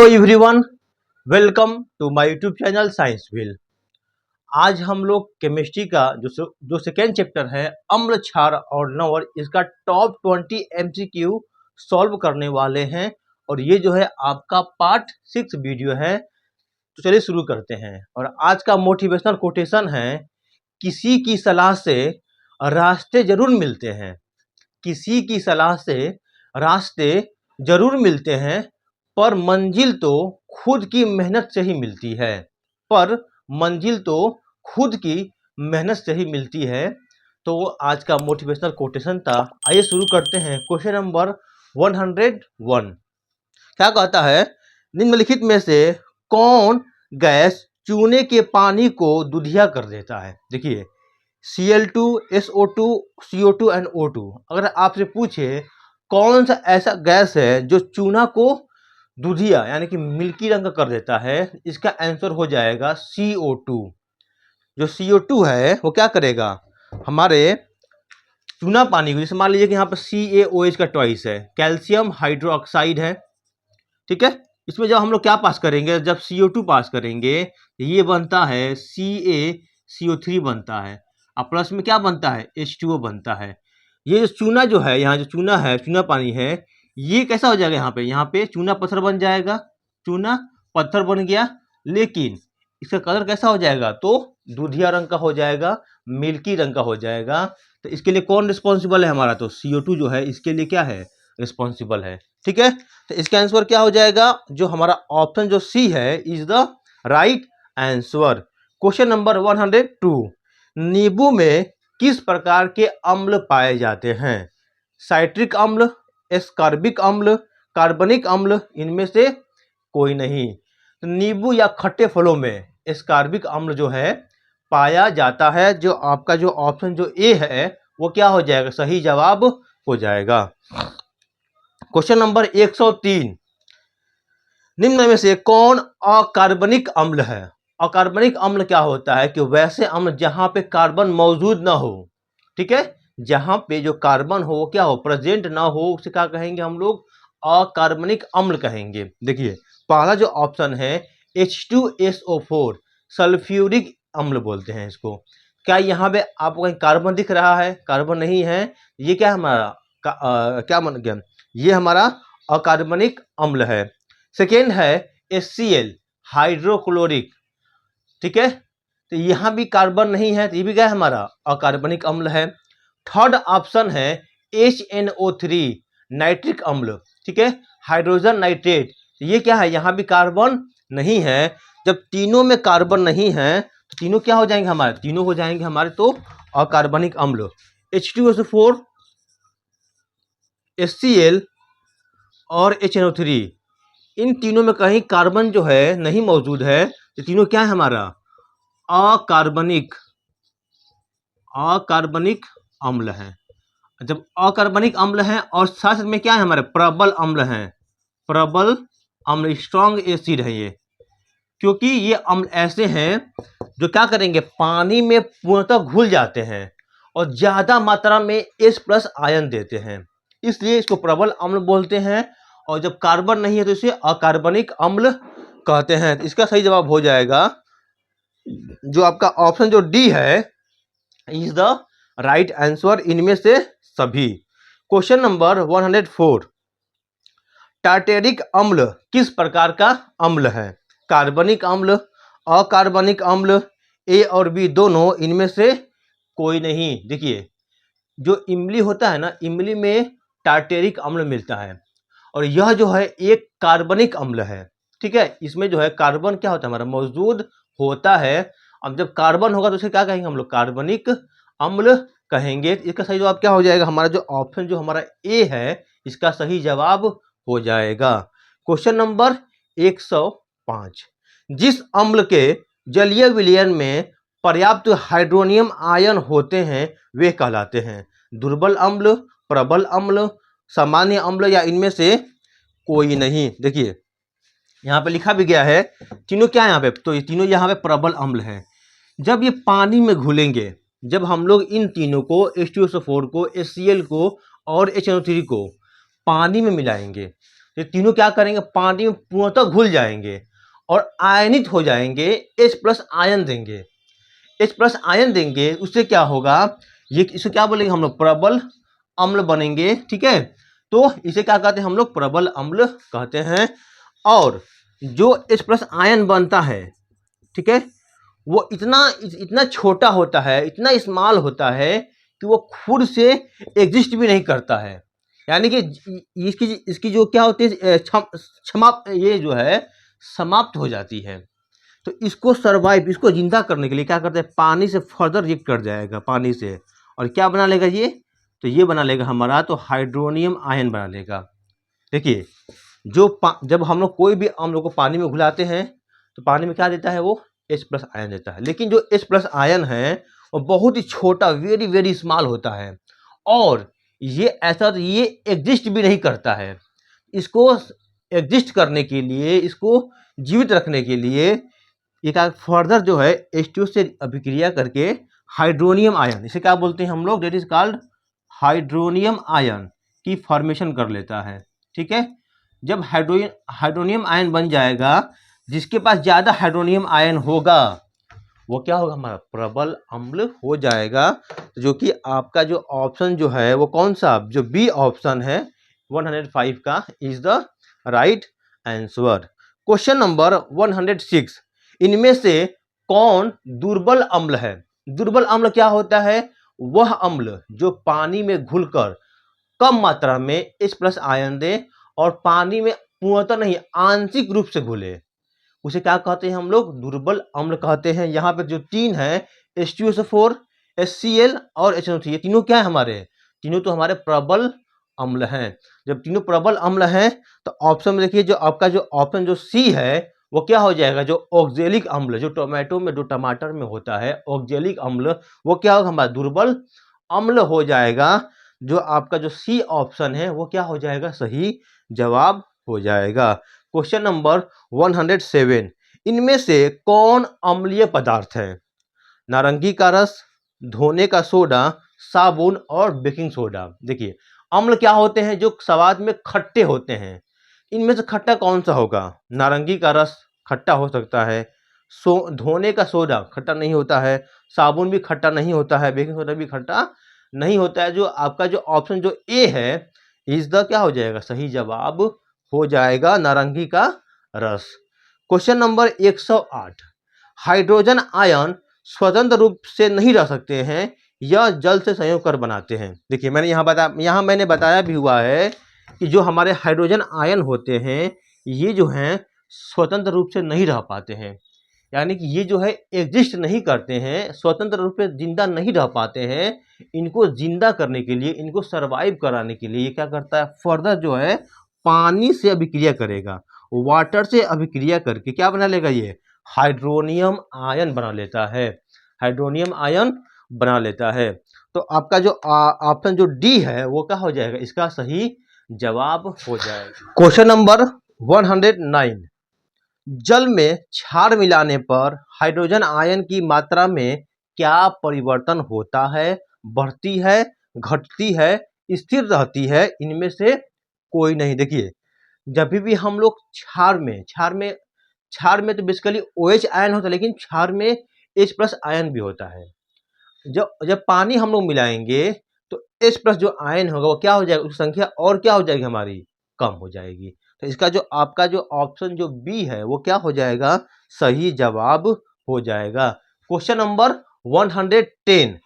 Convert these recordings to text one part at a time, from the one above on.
Everyone, welcome to my YouTube channel science wheel. आज हम लोग केमिस्ट्री का जो सेकेंड चैप्टर है अम्ल क्षार और नवर, इसका टॉप 20 एमसीक्यू सॉल्व करने वाले हैं। और ये जो है आपका पार्ट 6 वीडियो है। तो चलिए शुरू करते हैं। और आज का मोटिवेशनल कोटेशन है, किसी की सलाह से रास्ते जरूर मिलते हैं। किसी की सलाह से रास्ते जरूर मिलते हैं, पर मंजिल तो खुद की मेहनत से ही मिलती है। पर मंजिल तो खुद की मेहनत से ही मिलती है। तो आज का मोटिवेशनल कोटेशन था। आइए शुरू करते हैं। क्वेश्चन नंबर 101 क्या कहता है, निम्नलिखित में से कौन गैस चूने के पानी को दुधिया कर देता है? देखिए, Cl2, SO2, CO2 and O2। अगर आपसे पूछे कौन सा ऐसा गैस है जो चूना को दुधिया यानी कि मिल्की रंग का कर देता है, इसका आंसर हो जाएगा CO2। जो CO2 है वो क्या करेगा, हमारे चूना पानी को, जैसे मान लीजिए कि यहाँ पर CaOH का ट्वाइस है, कैल्शियम हाइड्रोक्साइड है, ठीक है। इसमें जब हम लोग क्या पास करेंगे, जब CO2 पास करेंगे, ये बनता है CaCO3 बनता है, और प्लस में क्या बनता है, H2O बनता है। ये जो चूना जो है, यहाँ जो चूना है, चूना पानी है, ये कैसा हो जाएगा, यहाँ पे चूना पत्थर बन जाएगा। चूना पत्थर बन गया, लेकिन इसका कलर कैसा हो जाएगा, तो दूधिया रंग का हो जाएगा, मिल्की रंग का हो जाएगा। तो इसके लिए कौन रिस्पॉन्सिबल है हमारा, तो CO2 जो है इसके लिए क्या है, रिस्पॉन्सिबल है, ठीक है। तो इसका आंसर क्या हो जाएगा, जो हमारा ऑप्शन जो सी है is the right answer. Question number 102, नींबू में किस प्रकार के अम्ल पाए जाते हैं? साइट्रिक अम्ल, एस्कॉर्बिक अम्ल, कार्बनिक अम्ल, इनमें से कोई नहीं। तो नींबू या खट्टे फलों में एस्कॉर्बिक अम्ल जो है पाया जाता है। जो आपका जो ऑप्शन जो ए है वो क्या हो जाएगा, सही जवाब हो जाएगा। क्वेश्चन नंबर 103, निम्न में से कौन अकार्बनिक अम्ल है? अकार्बनिक अम्ल क्या होता है कि वैसे अम्ल जहां पे कार्बन मौजूद ना हो, ठीक है, जहां पे जो कार्बन हो क्या हो, प्रेजेंट ना हो, उसे क्या कहेंगे हम लोग, अकार्बनिक अम्ल कहेंगे। देखिए, पहला जो ऑप्शन है H2SO4, सल्फ्यूरिक अम्ल बोलते हैं इसको। क्या यहाँ पे आपको कहीं कार्बन दिख रहा है? कार्बन नहीं है। ये क्या हमारा क्या बन गया, ये हमारा अकार्बनिक अम्ल है। सेकेंड है HCl, हाइड्रोक्लोरिक, ठीक है। तो यहाँ भी कार्बन नहीं है, तो ये भी क्या है, हमारा अकार्बनिक अम्ल है। थर्ड ऑप्शन है HNO3, नाइट्रिक अम्ल, ठीक है, हाइड्रोजन नाइट्रेट। ये क्या है, यहाँ भी कार्बन नहीं है। जब तीनों में कार्बन नहीं है तो तीनों क्या हो जाएंगे हमारे, तीनों हो जाएंगे हमारे तो अकार्बनिक अम्ल। H2SO4, HCl और HNO3, इन तीनों में कहीं कार्बन जो है नहीं मौजूद है, तो तीनों क्या है हमारा, अकार्बनिक अम्ल है। जब अकार्बनिक अम्ल है और साथ में क्या है हमारे, प्रबल अम्ल है, प्रबल अम्ल, स्ट्रॉन्ग एसिड है ये। क्योंकि ये अम्ल ऐसे हैं जो क्या करेंगे, पानी में पूर्णतः घुल जाते हैं और ज्यादा मात्रा में H+ आयन देते हैं, इसलिए इसको प्रबल अम्ल बोलते हैं। और जब कार्बन नहीं है तो इसे अकार्बनिक अम्ल कहते हैं। इसका सही जवाब हो जाएगा जो आपका ऑप्शन जो डी है, इज द राइट आंसर, इनमें से सभी। क्वेश्चन नंबर 104, टार्टेरिक अम्ल किस प्रकार का अम्ल है? कार्बनिक अम्ल, अकार्बनिक अम्ल, ए और बी दोनों, इनमें से कोई नहीं। देखिए, जो इमली होता है ना, इमली में टार्टेरिक अम्ल मिलता है, और यह जो है एक कार्बनिक अम्ल है, ठीक है। इसमें जो है कार्बन क्या होता है, हमारा मौजूद होता है। अब जब कार्बन होगा तो उसे क्या कहेंगे हम लोग, कार्बनिक अम्ल कहेंगे। इसका सही जवाब क्या हो जाएगा, हमारा जो ऑप्शन जो हमारा ए है, इसका सही जवाब हो जाएगा। क्वेश्चन नंबर 105, जिस अम्ल के जलीय विलयन में पर्याप्त हाइड्रोनियम आयन होते हैं वे कहलाते हैं? दुर्बल अम्ल, प्रबल अम्ल, सामान्य अम्ल, या इनमें से कोई नहीं। देखिए, यहाँ पे लिखा भी गया है, तीनों क्या है यहाँ पे, तो ये तीनों यहाँ पे प्रबल अम्ल हैं। जब ये पानी में घुलेंगे, जब हम लोग इन तीनों को, H2SO4 को, HCl को और HNO3 को पानी में मिलाएंगे, ये तीनों क्या करेंगे, पानी में पूर्णतः घुल जाएंगे और आयनित हो जाएंगे, H+ आयन देंगे। H+ आयन देंगे, उससे क्या होगा, ये इसे क्या बोलेंगे हम लोग, प्रबल अम्ल बनेंगे। ठीक है, तो इसे क्या कहते हैं हम लोग, प्रबल अम्ल कहते हैं। और जो H+ आयन बनता है, ठीक है, वो इतना छोटा होता है, इतना स्मॉल होता है कि वो खुद से एग्जिस्ट भी नहीं करता है। यानी कि इसकी जो क्या होती है, ये जो है समाप्त हो जाती है। तो इसको सर्वाइव, इसको जिंदा करने के लिए क्या करते हैं, पानी से फर्दर रिएक्ट कर जाएगा पानी से, और क्या बना लेगा ये, तो ये बना लेगा हमारा तो हाइड्रोनियम आयन बना लेगा। देखिए, जब हम लोग कोई भी अम्ल को पानी में घुलाते हैं तो पानी में क्या देता है, वो H+ आयन देता है। लेकिन जो H+ आयन है वो बहुत ही छोटा, वेरी वेरी स्मॉल होता है, और ये एग्जिस्ट भी नहीं करता है। इसको एग्जिस्ट करने के लिए, इसको जीवित रखने के लिए ये क्या फर्दर जो है H2 से अभिक्रिया करके हाइड्रोनियम आयन, इसे क्या बोलते हैं हम लोग, that is called hydronium ion की फॉर्मेशन कर लेता है। ठीक है, जब हाइड्रोनियम आयन बन जाएगा, जिसके पास ज्यादा हाइड्रोनियम आयन होगा वो क्या होगा, हमारा प्रबल अम्ल हो जाएगा। जो कि आपका जो ऑप्शन जो है वो कौन सा, जो बी ऑप्शन है 105 का is the right answer. Question number 106, इनमें से कौन दुर्बल अम्ल है। दुर्बल अम्ल क्या होता है, वह अम्ल जो पानी में घुलकर कम मात्रा में H+ आयन दे और पानी में पूर्णतः नहीं, आंशिक रूप से घुले, उसे क्या कहते हैं हम लोग, दुर्बल अम्ल कहते हैं। यहाँ पे जो तीन है, H2SO4, HCl और HNO3, ये तीनों क्या है हमारे, तीनों तो हमारे प्रबल अम्ल हैं। जब तीनों प्रबल अम्ल हैं तो ऑप्शन में देखिए, जो आपका जो ऑप्शन जो सी है वो क्या हो जाएगा, जो ऑक्जेलिक अम्ल, जो टोमेटो में, जो टमाटर में होता है ऑक्जेलिक अम्ल, वो क्या होगा, हमारा दुर्बल अम्ल हो जाएगा। जो आपका जो सी ऑप्शन है वो क्या हो जाएगा, सही जवाब हो जाएगा। क्वेश्चन नंबर 107, इनमें से कौन अम्लीय पदार्थ है। नारंगी का रस, धोने का सोडा, साबुन और बेकिंग सोडा। देखिए, अम्ल क्या होते हैं, जो स्वाद में खट्टे होते हैं। इनमें से खट्टा कौन सा होगा, नारंगी का रस खट्टा हो सकता है, धोने का सोडा खट्टा नहीं होता है, साबुन भी खट्टा नहीं होता है, बेकिंग सोडा भी खट्टा नहीं होता है। जो आपका जो ऑप्शन जो ए है इज द क्या हो जाएगा, सही जवाब हो जाएगा, नारंगी का रस। क्वेश्चन नंबर 108, हाइड्रोजन आयन स्वतंत्र रूप से नहीं रह सकते हैं, यह जल से संयोग कर बनाते हैं। देखिए, मैंने मैंने बताया भी हुआ है कि जो हमारे हाइड्रोजन आयन होते हैं ये जो हैं स्वतंत्र रूप से नहीं रह पाते हैं, यानी कि ये जो है एग्जिस्ट नहीं करते हैं, स्वतंत्र रूप से जिंदा नहीं रह पाते हैं। इनको जिंदा करने के लिए, इनको सरवाइव कराने के लिए ये क्या करता है, फर्दर जो है पानी से अभिक्रिया करेगा, वाटर से अभिक्रिया करके क्या बना लेगा, ये हाइड्रोनियम आयन बना लेता है, हाइड्रोनियम आयन बना लेता है। तो आपका जो ऑप्शन जो डी है वो क्या हो जाएगा, इसका सही जवाब हो जाएगा। क्वेश्चन नंबर 109, जल में क्षार मिलाने पर हाइड्रोजन आयन की मात्रा में क्या परिवर्तन होता है, बढ़ती है, घटती है, स्थिर रहती है, इनमें से कोई नहीं। देखिए, जब भी हम लोग क्षार में तो बेसिकली OH आयन होता है, लेकिन क्षार में H+ आयन भी होता है। जब पानी हम लोग मिलाएंगे तो H+ जो आयन होगा वो क्या हो जाएगा, उसकी संख्या और क्या हो जाएगी, हमारी कम हो जाएगी। तो इसका जो आपका जो ऑप्शन जो बी है वो क्या हो जाएगा, सही जवाब हो जाएगा। क्वेश्चन नंबर 110,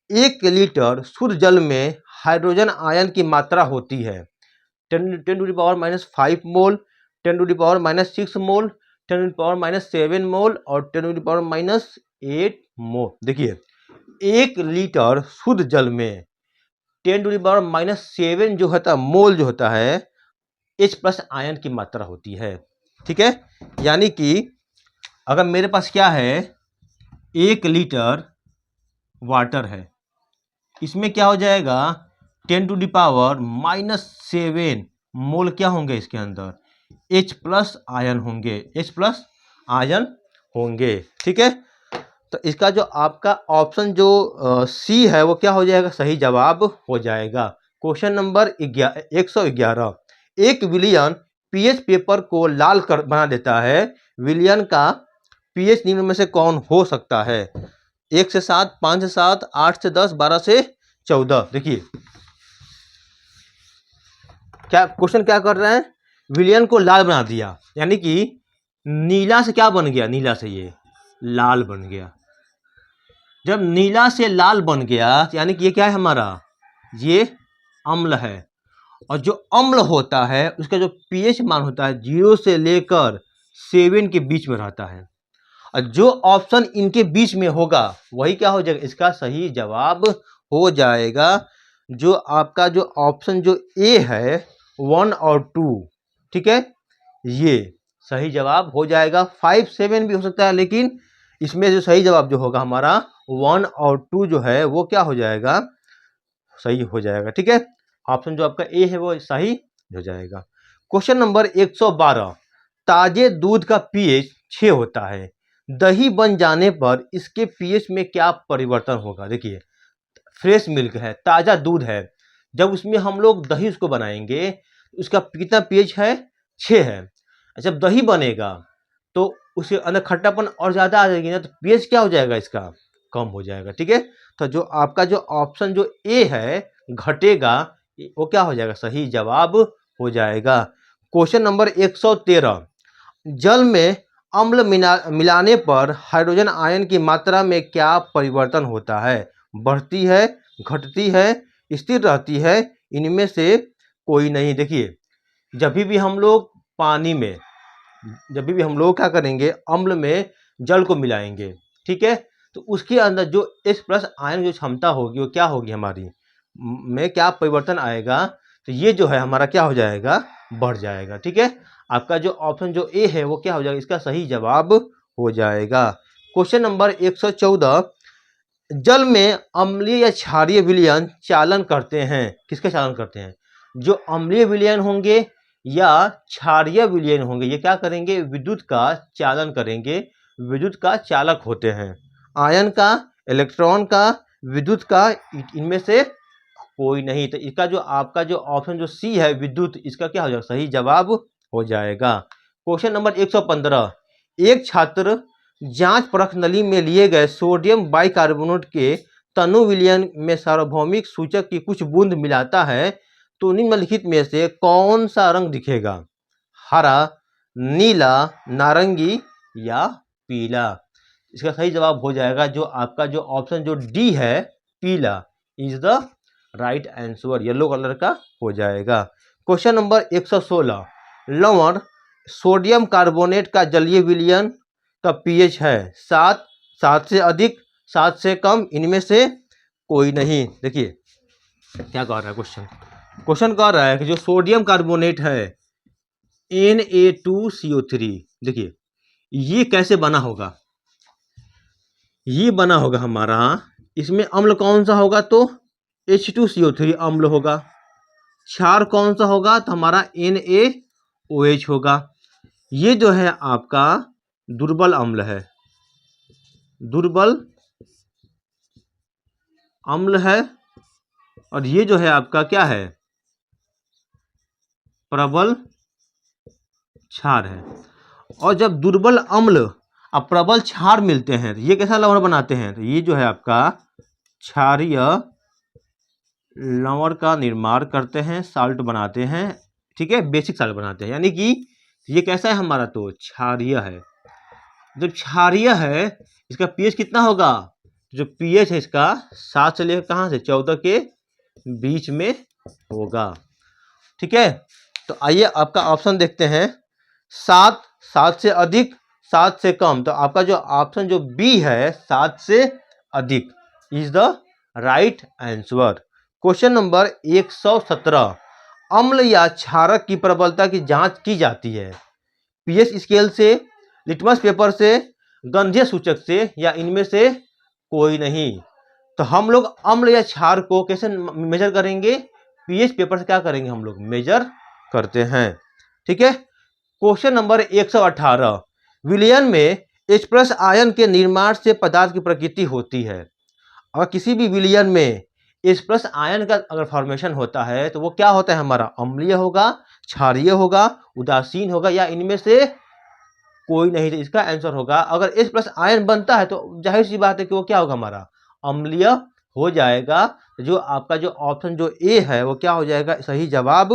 1 लीटर शुद्ध जल में हाइड्रोजन आयन की मात्रा होती है 10⁻⁻5 मोल, 10⁻⁻6 मोल, 10⁻⁻7 मोल और 10⁻⁻8 मोल। देखिए, 1 लीटर शुद्ध जल में 10⁻⁻7 जो होता है, मोल जो होता है, H+ आयन की मात्रा होती है। ठीक है, यानी कि अगर मेरे पास क्या है, 1 लीटर वाटर है, इसमें क्या हो जाएगा 10⁻⁻7 मोल क्या होंगे, इसके अंदर H+ आयन होंगे, H+ आयन होंगे। ठीक है, तो इसका जो आपका ऑप्शन जो सी है वो क्या हो जाएगा, सही जवाब हो जाएगा। Question number 111, 1 billion pH paper को लाल कर बना देता है, विलयन का पीएच निम्न में से कौन हो सकता है? 1 से 7, 5 से 7, 8 से 10, 12 से 14। देखिए क्या क्वेश्चन क्या कर रहे हैं, विलयन को लाल बना दिया, यानी कि नीला से क्या बन गया, नीला से ये लाल बन गया। जब नीला से लाल बन गया यानी कि ये क्या है हमारा, ये अम्ल है। और जो अम्ल होता है उसका जो पीएच मान होता है 0 से लेकर 7 के बीच में रहता है। और जो ऑप्शन इनके बीच में होगा वही क्या हो जाएगा, इसका सही जवाब हो जाएगा। जो आपका जो ऑप्शन जो ए है 1 और 2, ठीक है, ये सही जवाब हो जाएगा। 5, 7 भी हो सकता है, लेकिन इसमें जो सही जवाब जो होगा हमारा 1 और 2 जो है वो क्या हो जाएगा, सही हो जाएगा। ठीक है, ऑप्शन जो आपका ए है वो सही हो जाएगा। क्वेश्चन नंबर 112, ताजे दूध का पीएच 6 होता है, दही बन जाने पर इसके पीएच में क्या परिवर्तन होगा? देखिए फ्रेश मिल्क है, ताजा दूध है, जब उसमें हम लोग दही उसको बनाएंगे उसका कितना पीएच है, 6 है। जब दही बनेगा तो उसके अंदर खट्टापन और ज्यादा आ जाएगी ना, तो पीएच क्या हो जाएगा, इसका कम हो जाएगा। ठीक है, तो जो आपका जो ऑप्शन जो ए है घटेगा, वो क्या हो जाएगा, सही जवाब हो जाएगा। क्वेश्चन नंबर 113, जल में अम्ल मिलाने पर हाइड्रोजन आयन की मात्रा में क्या परिवर्तन होता है? बढ़ती है, घटती है, स्थिर रहती है, इनमें से कोई नहीं। देखिए जब भी हम लोग पानी में, जब भी हम लोग क्या करेंगे, अम्ल में जल को मिलाएंगे, ठीक है, तो उसके अंदर जो H+ आयन जो क्षमता होगी वो क्या होगी, हमारी में क्या परिवर्तन आएगा, तो ये जो है हमारा क्या हो जाएगा, बढ़ जाएगा। ठीक है, आपका जो ऑप्शन जो ए है वो क्या हो जाएगा, इसका सही जवाब हो जाएगा। क्वेश्चन नंबर 114, जल में अम्लीय या क्षारीय विलयन चालन करते हैं, किसके चालन करते हैं? जो अम्लीय विलयन होंगे या क्षारीय विलयन होंगे, ये क्या करेंगे, विद्युत का चालन करेंगे, विद्युत का चालक होते हैं। आयन का, इलेक्ट्रॉन का, विद्युत का, इनमें से कोई नहीं। तो इसका जो आपका जो ऑप्शन जो सी है विद्युत, इसका क्या हो जाएगा, सही जवाब हो जाएगा। क्वेश्चन नंबर 115, एक छात्र जांच परख नली में लिए गए सोडियम बाइकार्बोनेट के तनु विलयन में सार्वभौमिक सूचक की कुछ बूंद मिलाता है, तो निम्नलिखित में से कौन सा रंग दिखेगा? हरा, नीला, नारंगी या पीला? इसका सही जवाब हो जाएगा जो आपका जो ऑप्शन जो डी है, पीला is the right answer, yellow colour का हो जाएगा। क्वेश्चन नंबर 116, लवण सोडियम कार्बोनेट का जलीय विलयन का पीएच है 7, 7 से अधिक, 7 से कम, इनमें से कोई नहीं। देखिए क्या कह रहा है क्वेश्चन कह रहा है कि जो सोडियम कार्बोनेट है Na2CO3, देखिए ये कैसे बना होगा, ये बना होगा हमारा, इसमें अम्ल कौन सा होगा, तो H2CO3 अम्ल होगा। क्षार कौन सा होगा, तो हमारा NaOH होगा। ये जो है आपका दुर्बल अम्ल है, दुर्बल अम्ल है, और ये जो है आपका क्या है, प्रबल क्षार है। और जब दुर्बल अम्ल और प्रबल क्षार मिलते हैं तो ये कैसा लवण बनाते हैं, तो ये जो है आपका क्षारीय लवण का निर्माण करते हैं, साल्ट बनाते हैं। ठीक है, बेसिक साल्ट बनाते हैं, यानी कि ये कैसा है हमारा, तो क्षारीय है। जब क्षारीय है इसका पीएच कितना होगा, जो पीएच है इसका 7 से लेकर कहाँ से 14 के बीच में होगा। ठीक है, तो आइए आपका ऑप्शन देखते हैं, 7, 7 से अधिक, 7 से कम, तो आपका जो ऑप्शन जो बी है 7 से अधिक is the right answer. Question number 117, अम्ल या क्षारक की प्रबलता की जांच की जाती है पीएच स्केल से, लिटमस पेपर से, गंधीय सूचक से, या इनमें से कोई नहीं। तो हम लोग अम्ल या क्षार को कैसे मेजर करेंगे, पीएच पेपर से क्या करेंगे, हम लोग मेजर करते हैं। ठीक है, क्वेश्चन नंबर 118, विलयन में H+ आयन के निर्माण से पदार्थ की प्रकृति होती है। और किसी भी विलयन में H प्लस आयन का अगर फॉर्मेशन होता है तो वो क्या होता है हमारा, अम्लीय होगा, क्षारीय होगा, उदासीन होगा, या इनमें से कोई नहीं। तो इसका आंसर होगा, अगर H प्लस आयन बनता है तो जाहिर सी बात है कि वो क्या होगा हमारा, अम्लीय हो जाएगा। जो आपका जो ऑप्शन जो ए है वो क्या हो जाएगा, सही जवाब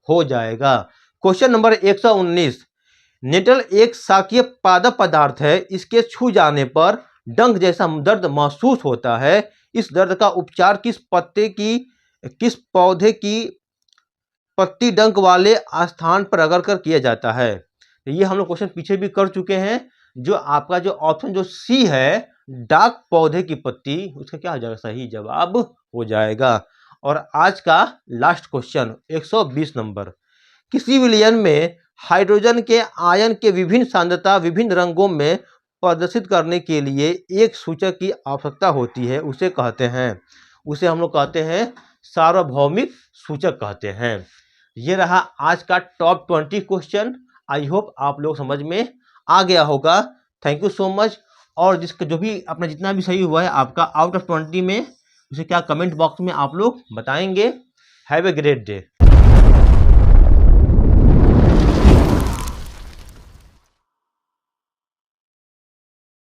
हो जाएगा। क्वेश्चन नंबर 119, नेटल एक शाकीय पादप पदार्थ है, इसके छू जाने पर डंक जैसा दर्द महसूस होता है। इस दर्द का उपचार किस पौधे की पत्ती डंक वाले स्थान पर रगड़ कर किया जाता है। ये हम लोग क्वेश्चन पीछे भी कर चुके हैं। जो आपका जो ऑप्शन जो सी है, डाक पौधे की पत्ती, उसका क्या हो जाएगा, सही जवाब हो जाएगा। और आज का लास्ट क्वेश्चन 120 नंबर, किसी विलयन में हाइड्रोजन के आयन के विभिन्न सांद्रता विभिन्न रंगों में प्रदर्शित करने के लिए एक सूचक की आवश्यकता होती है, उसे हम लोग कहते हैं सार्वभौमिक सूचक कहते हैं। ये रहा आज का टॉप 20 क्वेश्चन। आई होप आप लोग समझ में आ गया होगा। Thank you so much. और जिसका जो भी अपना जितना भी सही हुआ है आपका आउट ऑफ 20 में, उसे क्या कमेंट बॉक्स में आप लोग बताएंगे। Have a great day.